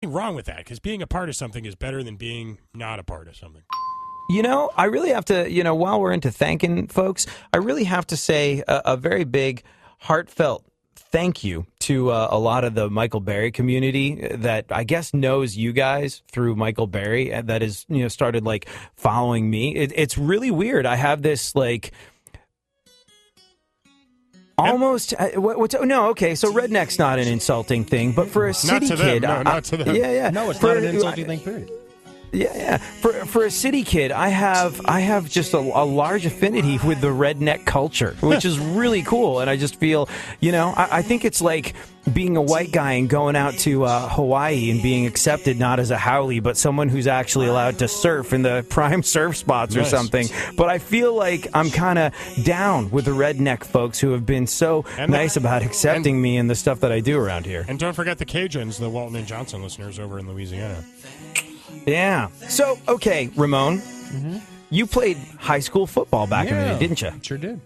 wrong with that, because being a part of something is better than being not a part of something. You know, I really have to, while we're into thanking folks, I really have to say a very big, heartfelt thank you to a lot of the Michael Berry community that I guess knows you guys through Michael Berry, that is, started like following me. It's really weird. I have this like almost okay. So redneck's not an insulting thing, but for a city kid, not to them. Yeah. No, it's not an insulting thing. Period. Yeah. For a city kid, I have just a large affinity with the redneck culture, which is really cool. And I just feel, I think it's like being a white guy and going out to Hawaii and being accepted not as a haole, but someone who's actually allowed to surf in the prime surf spots or something. But I feel like I'm kind of down with the redneck folks who have been so nice about accepting me and the stuff that I do around here. And don't forget the Cajuns, the Walton and Johnson listeners over in Louisiana. Yeah. So, okay, Ramon, you played high school football back in the day, didn't you? Sure did.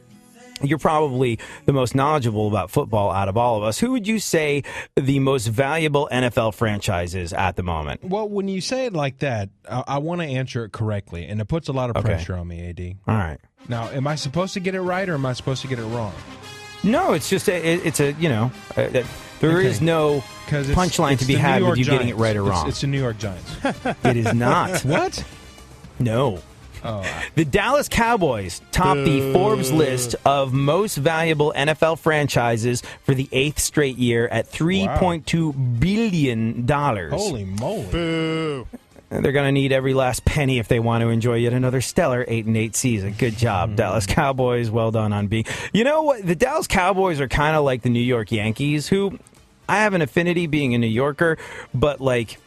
You're probably the most knowledgeable about football out of all of us. Who would you say the most valuable NFL franchise is at the moment? Well, when you say it like that, I want to answer it correctly, and it puts a lot of pressure on me, AD. All right. Now, am I supposed to get it right, or am I supposed to get it wrong? No, it's just there is no punchline to be had with you getting it right or wrong. It's the New York Giants. It is not. What? No. Oh. The Dallas Cowboys top the Forbes list of most valuable NFL franchises for the 8th straight year at $3.2 billion. Holy moly. Boo. They're going to need every last penny if they want to enjoy yet another stellar 8-8 season. Good job, Dallas Cowboys. Well done on being... You know what? The Dallas Cowboys are kind of like the New York Yankees, who I have an affinity being a New Yorker, but like,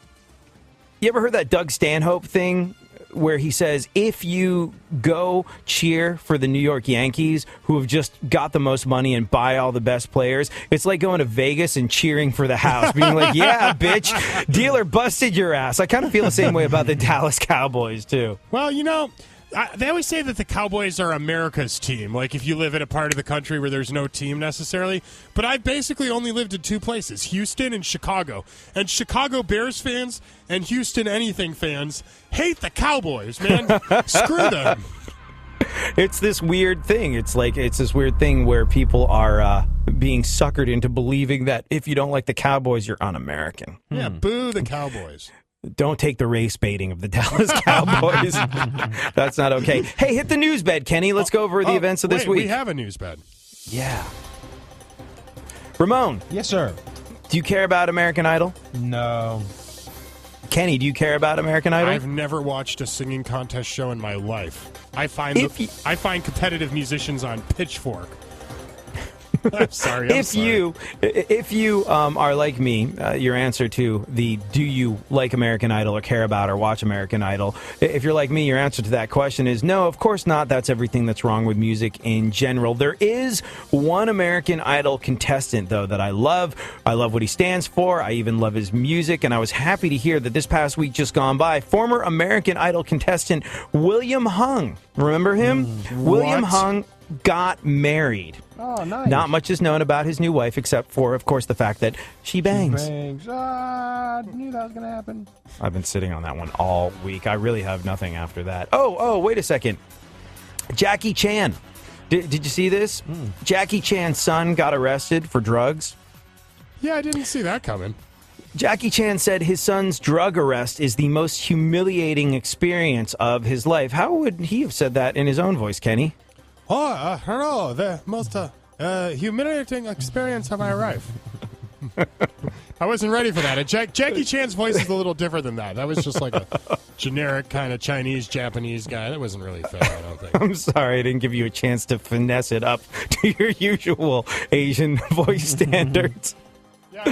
you ever heard that Doug Stanhope thing where he says, if you go cheer for the New York Yankees, who have just got the most money and buy all the best players, it's like going to Vegas and cheering for the house, being like, yeah, bitch, dealer busted your ass. I kind of feel the same way about the Dallas Cowboys, too. Well, they always say that the Cowboys are America's team, like if you live in a part of the country where there's no team necessarily. But I've basically only lived in two places, Houston and Chicago. And Chicago Bears fans and Houston anything fans hate the Cowboys, man. Screw them. It's this weird thing. It's this weird thing where people are being suckered into believing that if you don't like the Cowboys, you're un-American. Yeah, boo the Cowboys. Don't take the race baiting of the Dallas Cowboys. That's not okay. Hey, hit the news bed, Kenny. Let's go over the events of this week. We have a news bed. Yeah. Ramon. Yes, sir. Do you care about American Idol? No. Kenny, do you care about American Idol? I've never watched a singing contest show in my life. I find competitive musicians on Pitchfork. I'm sorry. If you are like me, your answer to the do you like American Idol or care about or watch American Idol, if you're like me, your answer to that question is no, of course not. That's everything that's wrong with music in general. There is one American Idol contestant, though, that I love. I love what he stands for. I even love his music, and I was happy to hear that this past week just gone by, former American Idol contestant William Hung. Remember him? William Hung got married. Oh, nice. Not much is known about his new wife, except for, of course, the fact that she bangs. She bangs. I knew that was going to happen. I've been sitting on that one all week. I really have nothing after that. Oh, wait a second. Jackie Chan. Did you see this? Jackie Chan's son got arrested for drugs. Yeah, I didn't see that coming. Jackie Chan said his son's drug arrest is the most humiliating experience of his life. How would he have said that in his own voice, Kenny? Oh, hello, the most humiliating experience of my life. I wasn't ready for that. Jackie Chan's voice is a little different than that. That was just like a generic kind of Chinese, Japanese guy. That wasn't really fair, I don't think. I'm sorry, I didn't give you a chance to finesse it up to your usual Asian voice standards. Yeah,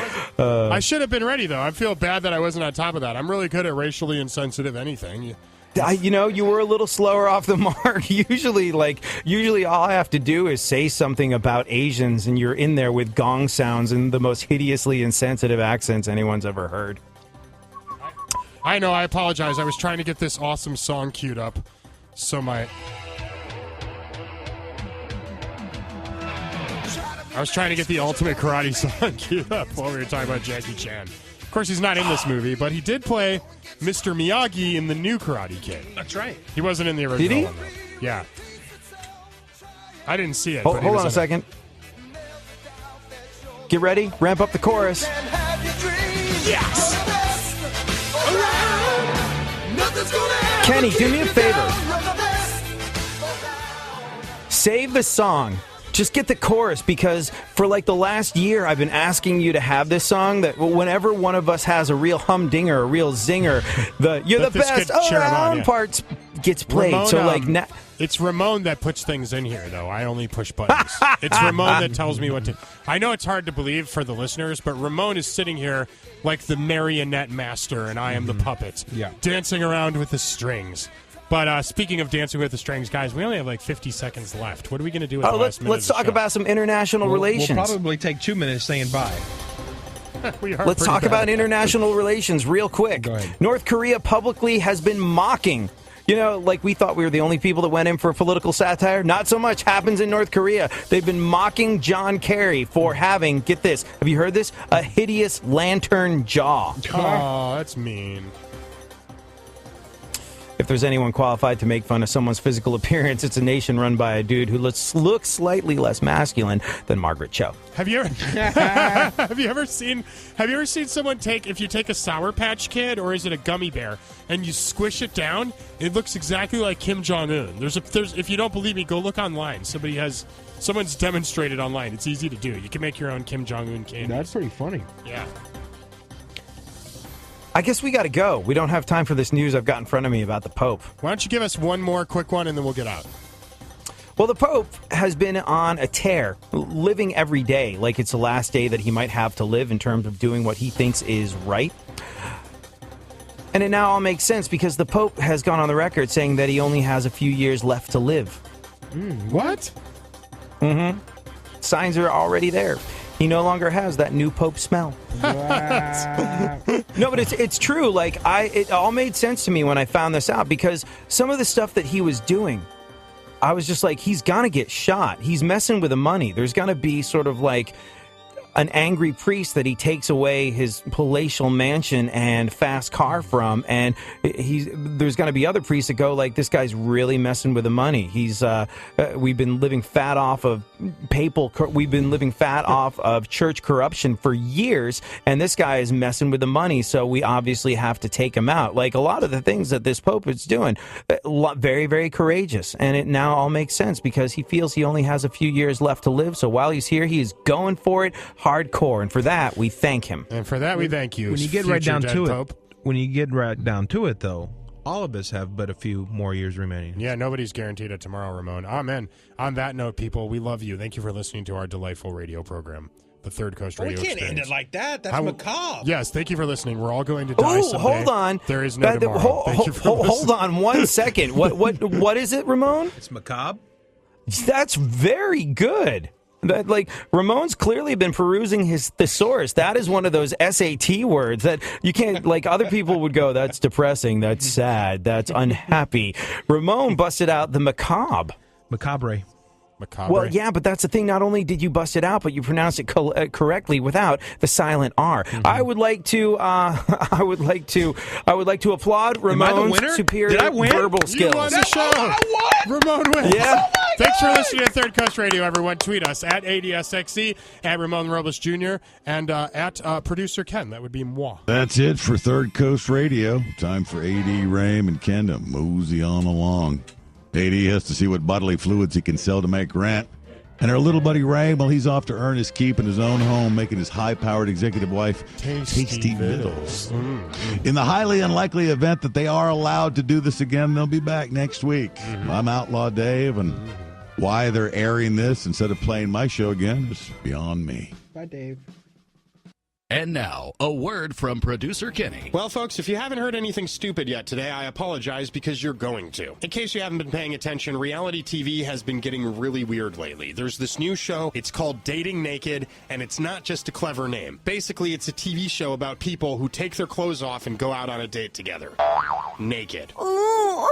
I should have been ready, though. I feel bad that I wasn't on top of that. I'm really good at racially insensitive anything. You were a little slower off the mark. Usually all I have to do is say something about Asians, and you're in there with gong sounds and the most hideously insensitive accents anyone's ever heard. I know, I apologize. I was trying to get this awesome song queued up. I was trying to get the ultimate karate song queued up while we were talking about Jackie Chan. course, he's not in this movie, but he did play Mr. Miyagi in the new Karate Kid. That's right. He wasn't in the original Did he? one, though. Yeah. I didn't see it. Hold but he was on a in it. second. Get ready. Ramp up the chorus. Yes! Kenny, do me a favor. Save the song. Just get the chorus, because for like the last year I've been asking you to have this song that whenever one of us has a real humdinger, a real zinger, you're the this best could cheer 'em on, around yeah. parts gets played. Ramon, so like it's Ramon that puts things in here, though. I only push buttons. It's Ramon that tells me what to. I know it's hard to believe for the listeners, but Ramon is sitting here like the marionette master, and I am the puppet, dancing around with the strings. But speaking of dancing with the strings, guys, we only have like 50 seconds left. What are we going to do with the last minute let's of the talk show? about some international relations. We'll probably take 2 minutes saying bye. Let's talk about international relations real quick. Go ahead. North Korea publicly has been mocking. You know, like we thought we were the only people that went in for political satire. Not so much happens in North Korea. They've been mocking John Kerry for having, get this, have you heard this? A hideous lantern jaw. Oh, that's mean. If there's anyone qualified to make fun of someone's physical appearance, it's a nation run by a dude who looks slightly less masculine than Margaret Cho. Have you ever have you ever seen someone if you take a Sour Patch Kid, or is it a gummy bear, and you squish it down, it looks exactly like Kim Jong-un. There's if you don't believe me, go look online. Someone's demonstrated online. It's easy to do. You can make your own Kim Jong-un candy. That's pretty funny. Yeah. I guess we got to go. We don't have time for this news I've got in front of me about the Pope. Why don't you give us one more quick one, and then we'll get out. Well, the Pope has been on a tear, living every day like it's the last day that he might have to live in terms of doing what he thinks is right. And it now all makes sense because the Pope has gone on the record saying that he only has a few years left to live. What? Mm-hmm. Signs are already there. He no longer has that new Pope smell. No, but it's true. Like it all made sense to me when I found this out, because some of the stuff that he was doing, I was just like, he's gonna get shot. He's messing with the money. There's gonna be sort of like an angry priest that he takes away his palatial mansion and fast car from, and there's going to be other priests that go like, this guy's really messing with the money. We've been living fat off of church corruption for years, and this guy is messing with the money, so we obviously have to take him out. Like a lot of the things that this Pope is doing, very, very courageous, and it now all makes sense because he feels he only has a few years left to live, so while he's here, he is going for it hardcore, and for that we thank him. And for that we thank you. When you get right down to it, though, all of us have but a few more years remaining. Yeah, nobody's guaranteed a tomorrow, Ramon. Amen. On that note, people, we love you. Thank you for listening to our delightful radio program, the Third Coast Radio We can't Experience. end it like that. That's macabre. Yes, thank you for listening. We're all going to die someday. Hold on. There is no tomorrow. Thank you for listening. Hold on 1 second. What is it, Ramon? It's macabre. That's very good. That, like, Ramon's clearly been perusing his thesaurus. That is one of those SAT words that you can't, like, other people would go, that's depressing, that's sad, that's unhappy. Ramon busted out the macabre. Macabre. Macabre. Well, yeah, but that's the thing. Not only did you bust it out, but you pronounced it correctly without the silent R. Mm-hmm. I would like to applaud Ramon's superior verbal skills. You won the show. Ramon wins. Yeah. Thanks for listening to Third Coast Radio, everyone. Tweet us at ADSXE, at Ramon Robles Jr., and at Producer Ken. That would be moi. That's it for Third Coast Radio. Time for A.D. Rame and Ken to mosey on along. A.D. has to see what bodily fluids he can sell to make rent. And our little buddy Ray, well, he's off to earn his keep in his own home, making his high-powered executive wife tasty vittles. In the highly unlikely event that they are allowed to do this again, they'll be back next week. I'm Outlaw Dave, and why they're airing this instead of playing my show again is beyond me. Bye, Dave. And now, a word from producer Kenny. Well, folks, if you haven't heard anything stupid yet today, I apologize because you're going to. In case you haven't been paying attention, reality TV has been getting really weird lately. There's this new show. It's called Dating Naked, and it's not just a clever name. Basically, it's a TV show about people who take their clothes off and go out on a date together. Naked. Ooh,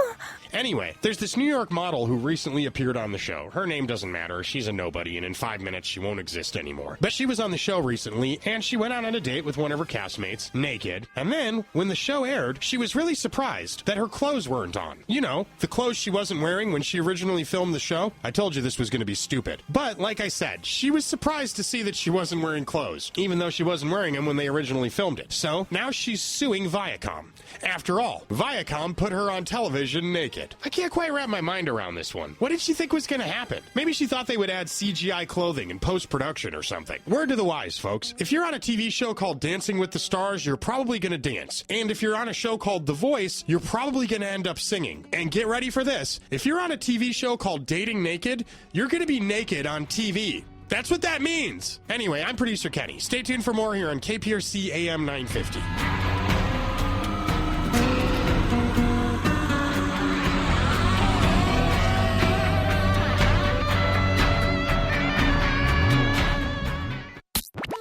Anyway, there's this New York model who recently appeared on the show. Her name doesn't matter. She's a nobody, and in 5 minutes, she won't exist anymore. But she was on the show recently, and she went out on a date with one of her castmates, naked. And then, when the show aired, she was really surprised that her clothes weren't on. You know, the clothes she wasn't wearing when she originally filmed the show. I told you this was going to be stupid. But, like I said, she was surprised to see that she wasn't wearing clothes, even though she wasn't wearing them when they originally filmed it. So, now she's suing Viacom. After all, Viacom put her on television naked. I can't quite wrap my mind around this one. What did she think was going to happen? Maybe she thought they would add CGI clothing in post-production or something. Word to the wise, folks. If you're on a TV show called Dancing with the Stars, you're probably going to dance. And if you're on a show called The Voice, you're probably going to end up singing. And get ready for this. If you're on a TV show called Dating Naked, you're going to be naked on TV. That's what that means. Anyway, I'm producer Kenny. Stay tuned for more here on KPRC AM 950.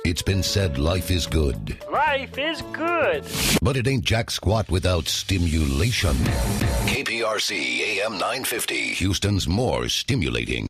It's been said life is good. Life is good. But it ain't jack squat without stimulation. KPRC AM 950, Houston's more stimulating.